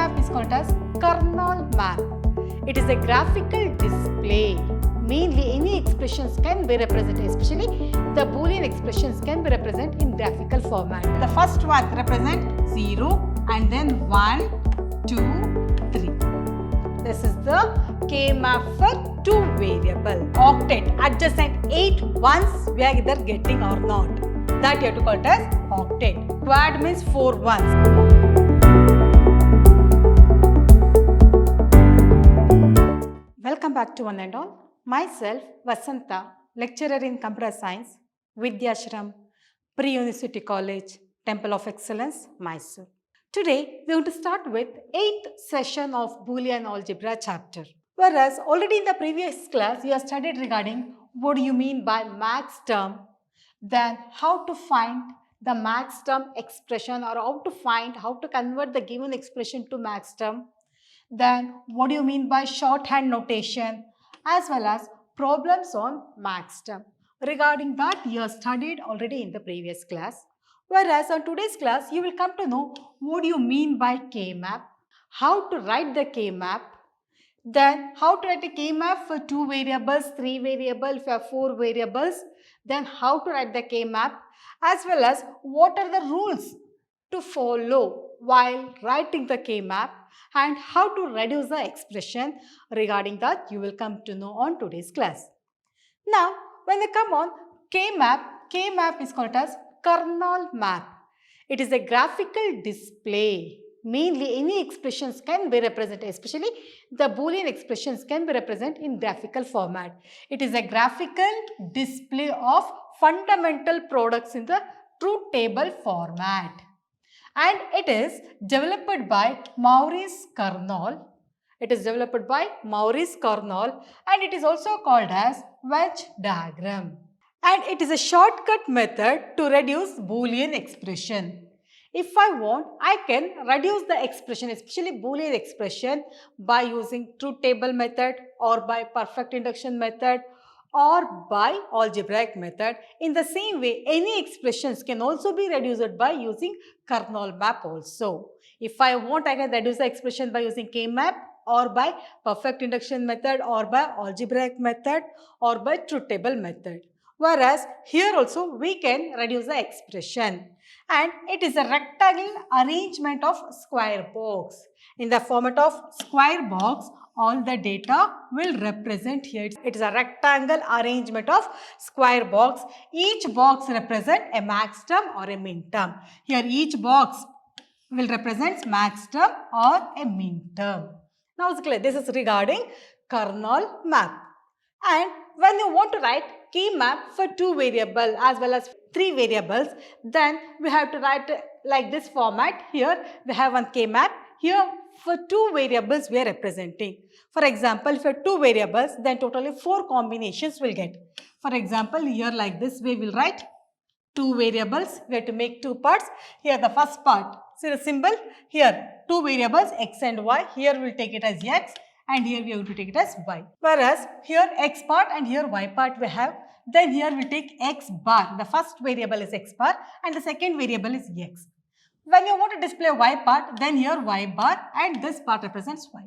K-Map is called as Kernel Map. It is a graphical display. Mainly any expressions can be represented, especially the Boolean expressions can be represented in graphical format. The first one represent 0 and then 1, 2, 3. This is the K-Map for 2 variable. Octate, adjacent 8 ones we are either getting or not. That you have to call it as octate. Quad means 4 ones. Welcome back to One and All. Myself, Vasanta, lecturer in Computer Science, Vidhyaashram, Pre-University College, Temple of Excellence, Mysuru. Today, we are going to start with 8th session of Boolean Algebra chapter. Whereas, already in the previous class, you have studied regarding what do you mean by max term, then how to find the max term expression or how to convert the given expression to max term, then what do you mean by shorthand notation, as well as problems on max term. Regarding that, you have studied already in the previous class. Whereas on today's class, you will come to know what do you mean by K-map, how to write the K-map, then how to write a K-map for 2 variables, 3 variables, for 4 variables, then how to write the K-map, as well as what are the rules to follow while writing the K-map, and how to reduce the expression. Regarding that, you will come to know on today's class. Now, when they come on K-map is called as Kernel Map. It is a graphical display. Mainly any expressions can be represented, especially the Boolean expressions can be represented in graphical format. It is a graphical display of fundamental products in the truth table format. And it is developed by Maurice Kernel. It is developed by Maurice Kernel, and it is also called as wedge diagram. And it is a shortcut method to reduce Boolean expression. If I want, I can reduce the expression, especially Boolean expression, by using truth table method or by perfect induction method or by algebraic method. In the same way, any expressions can also be reduced by using Kernel map also. If I want, I can reduce the expression by using K-map or by perfect induction method or by algebraic method or by truth table method. Whereas here also we can reduce the expression, and it is a rectangle arrangement of square box. In the format of square box, all the data will represent here. It is a rectangle arrangement of square box. Each box represents a max term or a min term. Here each box will represent max term or a min term. Now it's clear. This is regarding Kernel map. And when you want to write K-map for 2 variables as well as 3 variables, then we have to write like this format. Here we have one K-map. Here for 2 variables we are representing. For example, for 2 variables, then totally 4 combinations will get. For example, here like this we will write 2 variables. We have to make 2 parts. Here the first part, see the symbol? Here 2 variables x and y. Here we will take it as x and here we are going to take it as y. Whereas here x part and here y part we have. Then here we take x bar. The first variable is x bar and the second variable is x. When you want to display y part, then here y bar and this part represents y.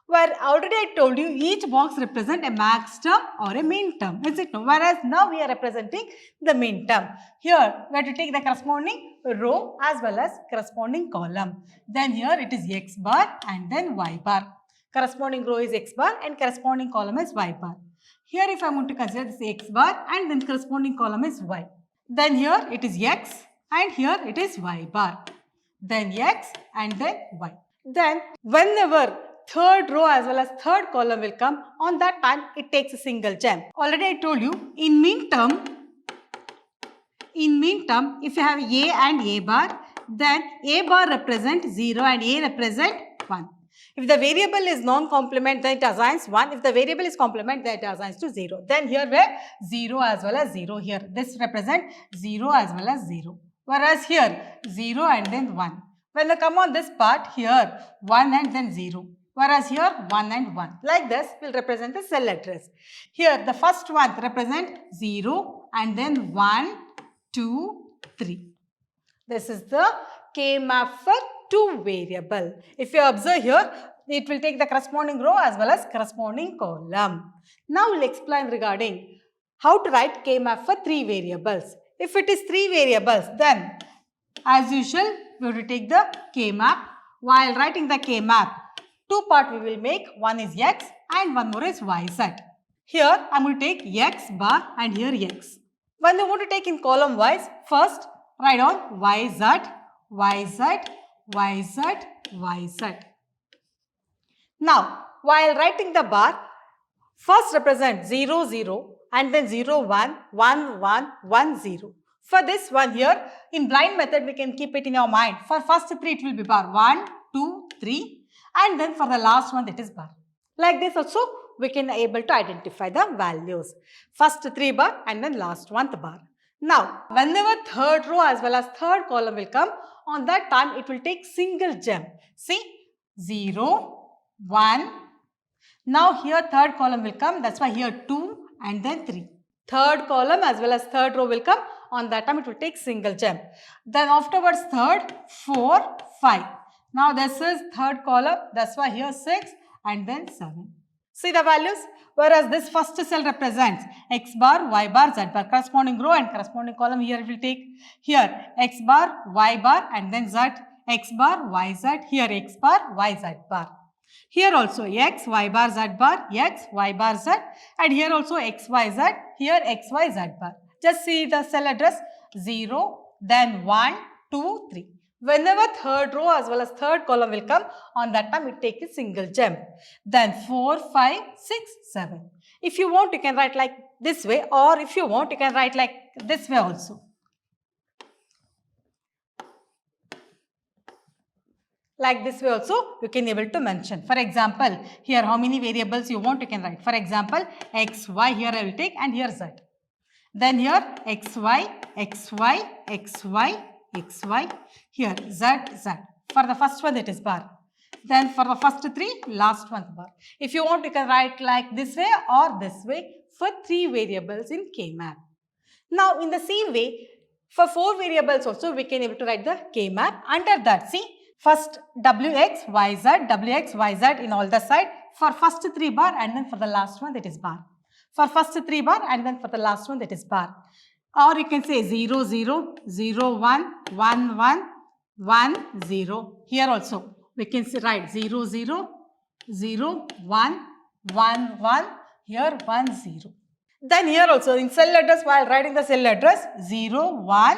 Where already I told you each box represents a max term or a min term. Is it no? Whereas now we are representing the min term. Here we have to take the corresponding row as well as corresponding column. Then here it is x bar and then y bar. Corresponding row is x bar and corresponding column is y bar. Here if I want to consider this x bar and then corresponding column is y. Then here it is x and here it is y bar. Then x and then y. Then whenever third row as well as third column will come, on that time it takes a single jump. Already I told you in min term if you have a and a bar, then a bar represent 0 and a represent 1. If the variable is non-complement, then it assigns 1. If the variable is complement, then it assigns to 0. Then here we have 0 as well as 0 here. This represents 0 as well as 0. Whereas here 0 and then 1. When they come on this part, here 1 and then 0. Whereas here 1 and 1. Like this will represent the cell address. Here the first one represent 0 and then 1, 2, 3. This is the K-map for 2 variable. If you observe here, it will take the corresponding row as well as corresponding column. Now we'll explain regarding how to write K-map for 3 variables. If it is 3 variables, then as usual, we will take the K-map. While writing the K-map, 2 parts we will make. One is X and one more is YZ. Here I am going to take X bar and here X. When you want to take in column wise, first write on YZ, YZ, YZ, YZ. Now, while writing the bar, first represent 0, 0 and then 0, 1, 1, 1, 1, 0. For this one here, in blind method, we can keep it in our mind. For first 3, it will be bar 1, 2, 3 and then for the last one, that is bar. Like this also, we can able to identify the values. First 3 bar and then last 1 bar. Now, whenever third row as well as third column will come, on that time, it will take single gem. See, 0, 1. Now, here third column will come. That's why here 2 and then 3. Third column as well as third row will come. On that time, it will take single gem. Then afterwards, third, 4, 5. Now, this is third column. That's why here 6 and then 7. See the values? Whereas this first cell represents X bar, Y bar, Z bar. Corresponding row and corresponding column here it will take. Here X bar, Y bar and then Z. X bar, Y, Z. Here X bar, Y, Z bar. Here also X, Y bar, Z bar, X, Y bar, Z. And here also X, Y, Z. Here X, Y, Z bar. Just see the cell address 0, then 1, 2, 3. Whenever third row as well as third column will come, on that time it take a single gem. Then 4, 5, 6, 7. If you want, you can write like this way, or if you want, you can write like this way also. Like this way also, you can able to mention. For example, here how many variables you want, you can write. For example, X, Y, here I will take and here Z. Then here X, Y, X, Y, X, Y, X, Y, here Z, Z. For the first one, it is bar. Then for the first 3, last one bar. If you want, you can write like this way or this way for 3 variables in K-map. Now, in the same way, for 4 variables also, we can able to write the K-map. Under that, see, first WX, YZ, WX, YZ in all the side. For first 3 bar and then for the last one, that is bar. For first 3 bar and then for the last one, that is bar. Or you can say 0, 0, 0, 1, 1, 1, 1, 0. Here also, we can say write 0, 0, 0, 1, 1, 1, here 1, 0. Then here also, in cell address, while writing the cell address, 0, 1,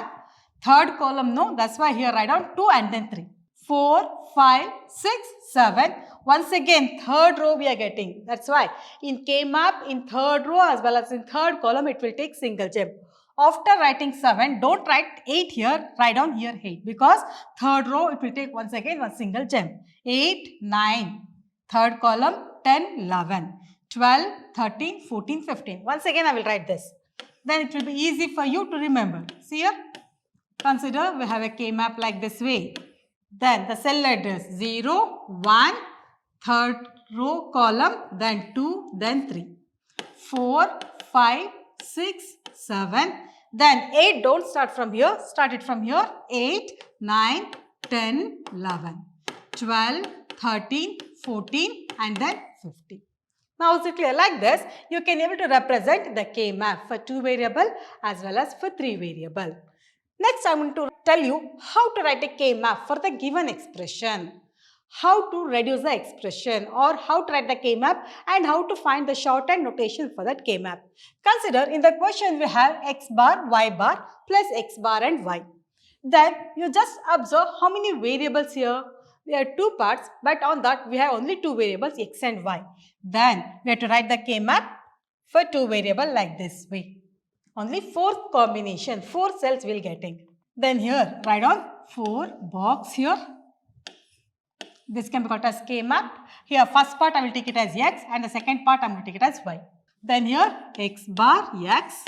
third column, no, that's why here write down 2 and then 3. 4, 5, 6, 7. Once again, third row we are getting. That's why in K-map, in third row as well as in third column, it will take single gem. After writing 7, don't write 8 here, write down here 8. Because third row, it will take once again one single gem. 8, 9. Third column, 10, 11. 12, 13, 14, 15. Once again, I will write this. Then it will be easy for you to remember. See here? Consider we have a K-map like this way. Then the cell address 0, 1, third row column, then 2, then 3. 4, 5, 6, 7. Then 8, don't start from here. Start it from here. 8, 9, 10, 11, 12, 13, 14 and then 15. Now, is it clear? Like this, you can able to represent the K-map for 2 variable as well as for 3 variable. Next, I am going to tell you how to write a K-map for the given expression. How to reduce the expression or how to write the K-map and how to find the shorthand notation for that K-map. Consider in the question we have X bar, Y bar plus X bar and Y. Then you just observe how many variables here. There are 2 parts, but on that we have only 2 variables X and Y. Then we have to write the K-map for 2 variable like this way. Only 4 combination, 4 cells we will getting. Then here write on 4 box here. This can be called as K-map. Here first part I will take it as X and the second part I am going to take it as Y. Then here X bar X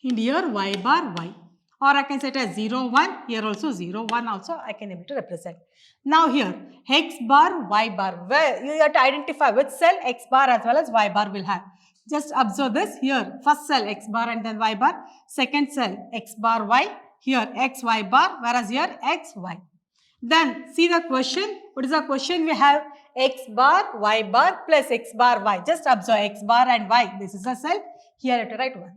and here Y bar Y. Or I can set as 0, 1. Here also 0, 1 also I can able to represent. Now here X bar, Y bar. Where you have to identify which cell X bar as well as Y bar will have. Just observe this here. First cell X bar and then Y bar. Second cell X bar Y. Here X, Y bar. Whereas here X, Y. Then see the question. What is the question? We have x bar, y bar plus x bar, y. Just observe x bar and y. This is a cell. Here you have to write 1.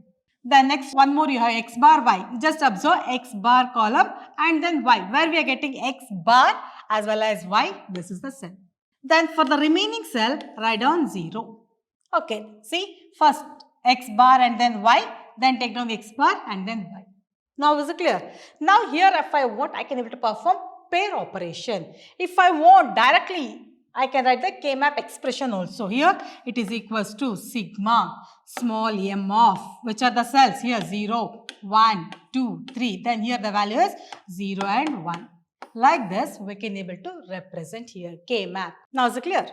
Then next one more you have x bar, y. Just observe x bar column and then y. Where we are getting x bar as well as y. This is the cell. Then for the remaining cell, write down 0. Okay. See, first x bar and then y. Then take down x bar and then y. Now is it clear? Now here if I want, I can able to perform pair operation. If I want directly, I can write the K-map expression also. Here it is equals to sigma small m of, which are the cells here 0, 1, 2, 3. Then here the value is 0 and 1. Like this we can able to represent here K-map. Now is it clear?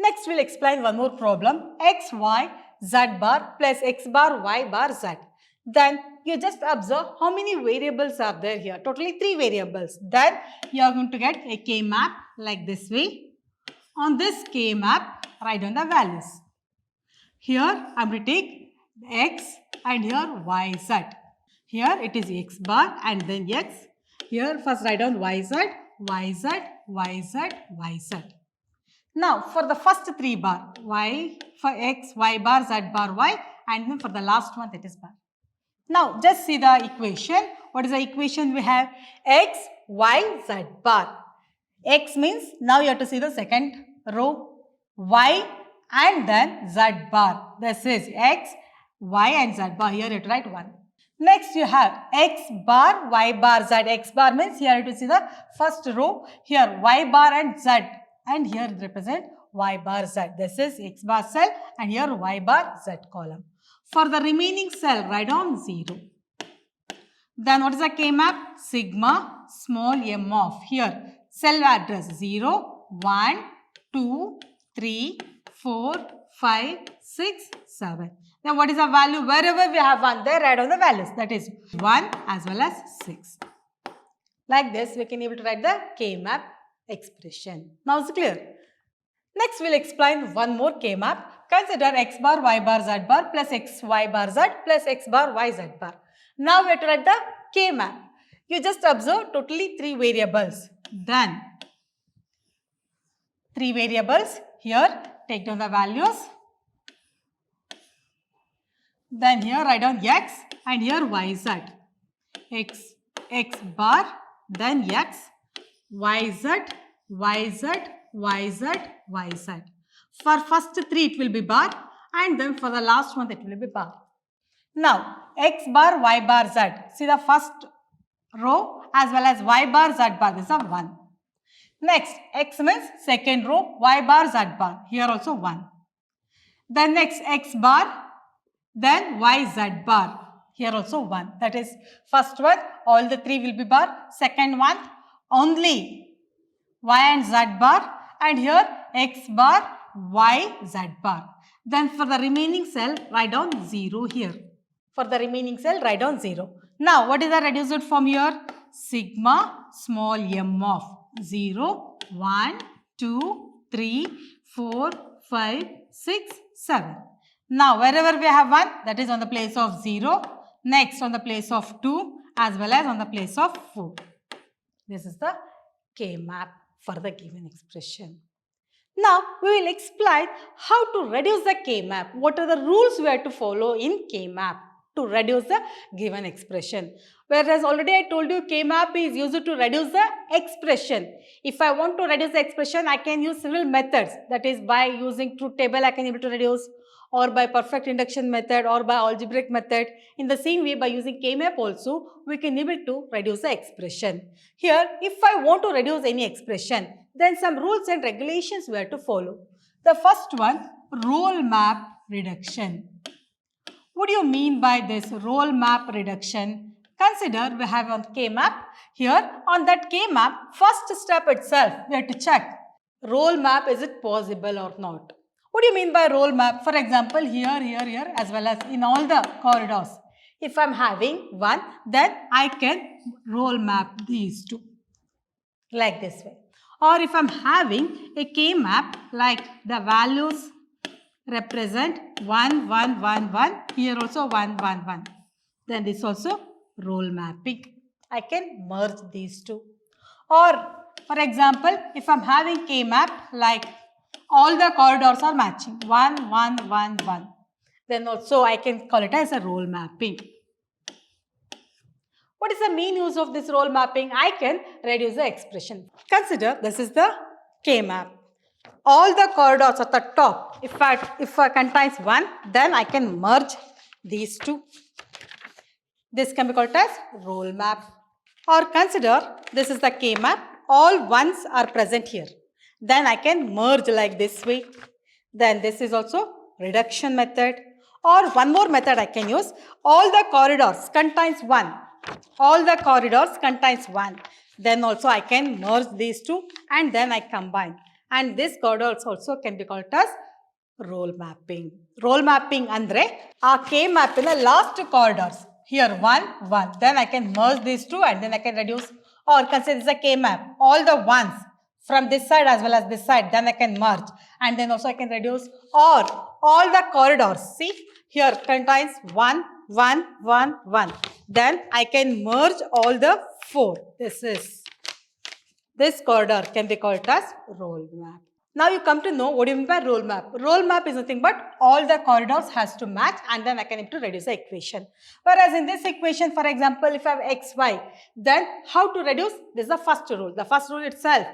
Next we'll explain one more problem. X, y, z bar plus x bar, y bar, z. Then you just observe how many variables are there here. Totally 3 variables. Then you are going to get a K-map like this way. On this K-map, write down the values. Here I am going to take x and here y, z. Here it is x bar and then x. Here first write down y, z, y, z, y, z, y, z. Now for the first 3 bar, y for x, y bar, z bar, y, and then for the last one that is bar. Now just see the equation. What is the equation we have? X, y, z bar. X means now you have to see the second row. Y and then z bar. This is x, y and z bar. Here you have to write 1. Next you have x bar, y bar, z. X bar means here you have to see the first row. Here y bar and z. And here represent y bar, z. This is x bar cell and here y bar, z column. For the remaining cell, write down 0. Then what is the K-map? Sigma small m of. Here cell address 0, 1, 2, 3, 4, 5, 6, 7. Then what is the value? Wherever we have 1, there write down the values. That is 1 as well as 6. Like this, we can able to write the K-map expression. Now it's clear. Next, we'll explain one more K-map. Consider x bar, y bar, z bar plus x, y bar, z plus x bar, y, z bar. Now we have to write the K-map. You just observe totally 3 variables. Then 3 variables. Here take down the values. Then here write down x and here y, z. X bar, then x, y, z, y, z, y, z, y, z. For first 3 it will be bar and then for the last one it will be bar. Now x bar, y bar, z. See the first row as well as y bar, z bar. This is a 1. Next x means second row, y bar, z bar. Here also 1. Then next x bar, then y, z bar. Here also 1. That is first one all the 3 will be bar. Second one only y and z bar and here x bar, y, z bar. Then for the remaining cell write down 0 here. For the remaining cell write down 0. Now what is the reduced form here? Sigma small m of 0, 1, 2, 3, 4, 5, 6, 7. Now wherever we have 1 that is on the place of 0. Next on the place of 2 as well as on the place of 4. This is the K-map for the given expression. Now we will explain how to reduce the K-map. What are the rules we have to follow in K-map to reduce the given expression. Whereas already I told you K-map is used to reduce the expression. If I want to reduce the expression, I can use several methods. That is by using truth table I can able to reduce, or by perfect induction method, or by algebraic method. In the same way by using K-map also we can able to reduce the expression. Here if I want to reduce any expression, then some rules and regulations we have to follow. The first one, role map reduction. What do you mean by this role map reduction? Consider we have on K-map. Here on that K-map, first step itself we have to check role map, is it possible or not. What do you mean by role map? For example, here as well as in all the corridors. If I am having one, then I can role map these two like this way. Or if I am having a K-map like the values represent 1, 1, 1, 1, here also 1, 1, 1. Then this also role mapping. I can merge these two. Or For example, if I'm having K-map, like all the corridors are matching 1, 1, 1, 1, then also I can call it as a role mapping. What is the main use of this role mapping? I can reduce the expression. Consider this is the K-map. All the corridors at the top, if I contains 1, then I can merge these two. This can be called as role map. Or consider this is the K-map. All ones are present here. Then I can merge like this way. Then this is also reduction method. Or one more method I can use. All the corridors contains 1. All the corridors contains 1. Then also I can merge these two and then I combine. And this corridors also can be called as role mapping. Role mapping andre a K-map in the last corridors. Here 1, 1. Then I can merge these two and then I can reduce. Or consider this is a K-map. All the ones from this side as well as this side. Then I can merge. And then also I can reduce. Or all the corridors. See here contains 1, 1, 1, 1. Then I can merge all the 4. This corridor can be called as role map. Now you come to know what do you mean by role map. Role map is nothing but all the corridors has to match and then I can able to reduce the equation. Whereas in this equation, for example, if I have x, y, then how to reduce? This is the first rule. The first rule itself,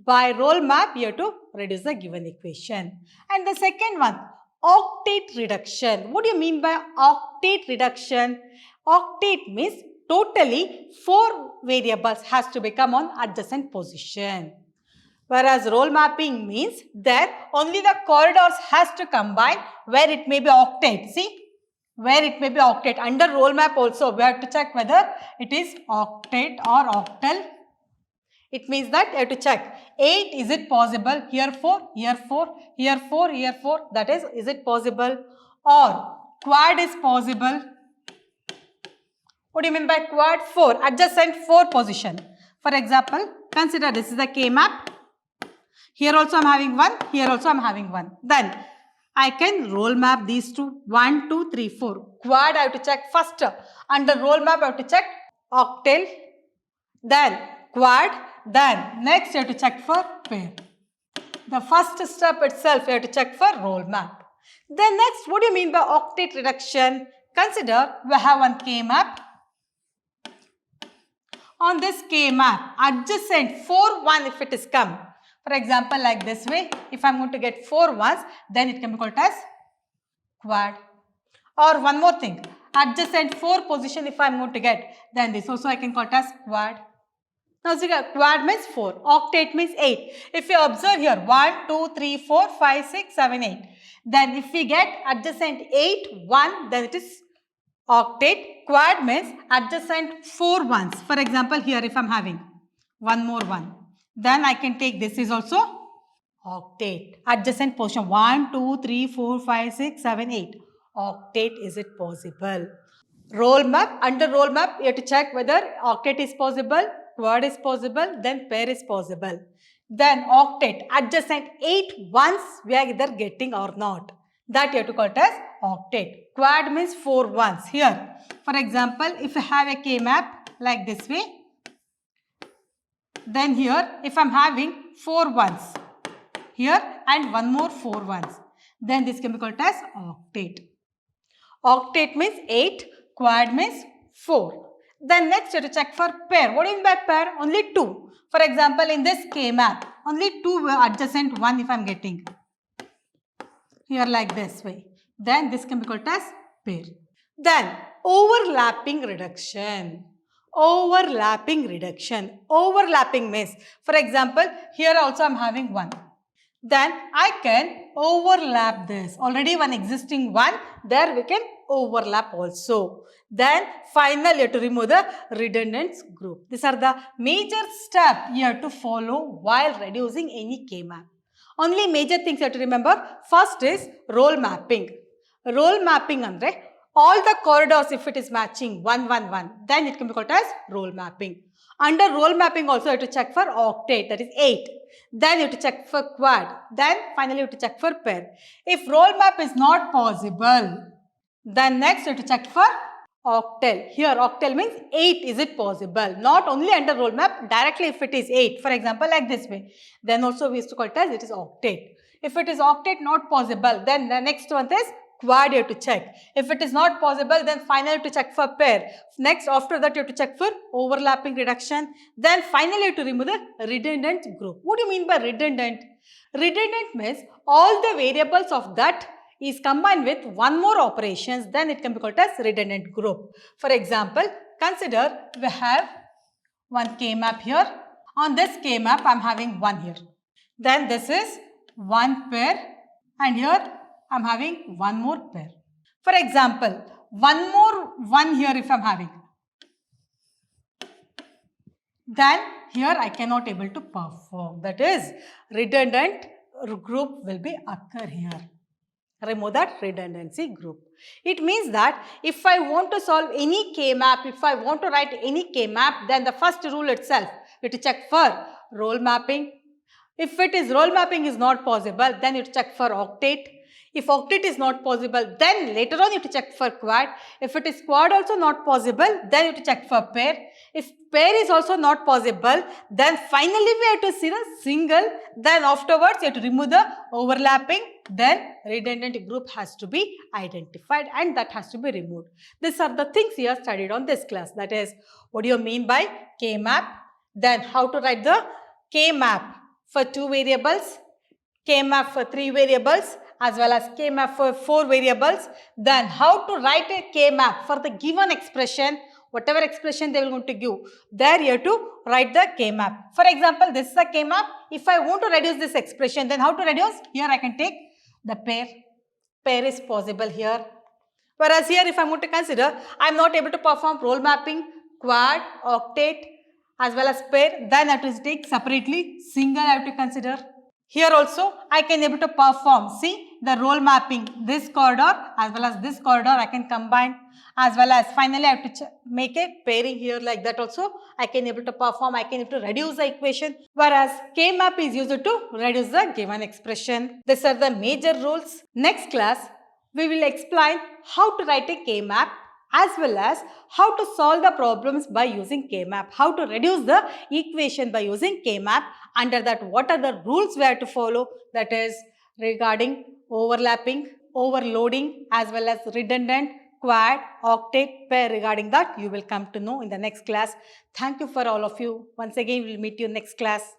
by role map, you have to reduce the given equation. And the second one, octate reduction. What do you mean by octate reduction? Octate means totally 4 variables has to become on adjacent position. Whereas role mapping means that only the corridors has to combine where it may be octate. See, where it may be octate. Under role map also we have to check whether it is octate or octal. It means that you have to check 8 is it possible, here 4, here 4, here 4, here 4, that is it possible, or quad is possible. What do you mean by quad? 4, adjacent 4 position. For example, consider this is the K-map. Here also I am having 1, here also I am having 1. Then I can role map these two. 1, 2, 3, 4. Quad I have to check first. Under role map I have to check octal. Then quad. Then next you have to check for pair. The first step itself you have to check for role map. Then next, what do you mean by octate reduction? Consider we have one K-map. On this K-map, adjacent 4, 1 if it is come. For example, like this way, if I am going to get 4 ones, then it can be called as quad. Or one more thing, adjacent 4 position if I am going to get, then this also I can call it as quad. Now see, quad means 4, octate means 8. If you observe here, 1, 2, 3, 4, 5, 6, 7, 8. Then if we get adjacent 8, 1, then it is octate. Quad means adjacent 4 ones. For example, here if I am having one more 1. Then I can take this is also octate. Adjacent position 1, 2, 3, 4, 5, 6, 7, 8. Octate is it possible? Role map. Under role map, you have to check whether octate is possible, quad is possible, then pair is possible. Then octate. Adjacent 8 ones we are either getting or not. That you have to call it as octate. Quad means 4 ones. Here, for example, if I have a K-map like this way, then here, if I am having 4 ones, here and one more 4 ones, then this can be called as octate. Octate means 8, quad means 4. Then next you have to check for pair. What do you mean by pair? Only 2. For example, in this K-map, only 2 adjacent 1 if I am getting. Here like this way. Then this can be called as pair. Then overlapping reduction. Overlapping reduction. Overlapping means, for example, here also I am having 1. Then I can overlap this. Already one existing 1, there we can overlap also. Then finally you have to remove the redundant group. These are the major steps you have to follow while reducing any K-map. Only major things you have to remember. First is role mapping. Role mapping andre all the corridors if it is matching 1, 1, 1, then it can be called as role mapping. Under role mapping also you have to check for octate, that is 8. Then you have to check for quad. Then finally you have to check for pair. If role map is not possible, then next you have to check for Octal. Here octal means 8 is it possible. Not only under roll map, directly if it is 8, for example like this way, then also we used to call it as it is octate. If it is octate not possible, then the next one is quad you have to check. If it is not possible, then finally you have to check for pair. Next after that you have to check for overlapping reduction. Then finally you have to remove the redundant group. What do you mean by redundant? Redundant means all the variables of that is combined with one more operations, then it can be called as redundant group. For example, consider we have one K-map here. On this K-map, I am having 1 here. Then this is 1 pair and here I am having 1 more pair. For example, 1 more 1 here if I am having. Then here I cannot able to perform. That is redundant group will be occur here. Remove that redundancy group. It means that if I want to solve any K-map, if I want to write any K-map, then the first rule itself, we have to check for role mapping. If it is role mapping is not possible, then you have to check for octate. If octate is not possible, then later on you have to check for quad. If it is quad also not possible, then you have to check for pair. If pair is also not possible, then finally we have to see the single. Then afterwards you have to remove the overlapping. Then redundant group has to be identified and that has to be removed. These are the things you have studied on this class. That is, what do you mean by K-map? Then how to write the K-map for 2 variables, K-map for 3 variables, as well as K-map for 4 variables. Then how to write a K-map for the given expression, whatever expression they will going to give. There you have to write the K-map. For example, this is a K-map. If I want to reduce this expression, then how to reduce? Here I can take the pair. Pair is possible here. Whereas here if I want to consider, I am not able to perform role mapping, quad, octate, as well as pair. Then I have to take separately, single I have to consider. Here also I can able to perform, see the role mapping, this corridor as well as this corridor I can combine, as well as finally I have to make a pairing here, like that also I can able to perform, I can able to reduce the equation, whereas K-map is used to reduce the given expression. These are the major rules. Next class we will explain how to write a K-map as well as how to solve the problems by using K-map, how to reduce the equation by using K-map. Under that, what are the rules we have to follow, that is regarding overlapping, overloading, as well as redundant, quad, octate, pair. Regarding that you will come to know in the next class. Thank you for all of you. Once again we will meet you next class.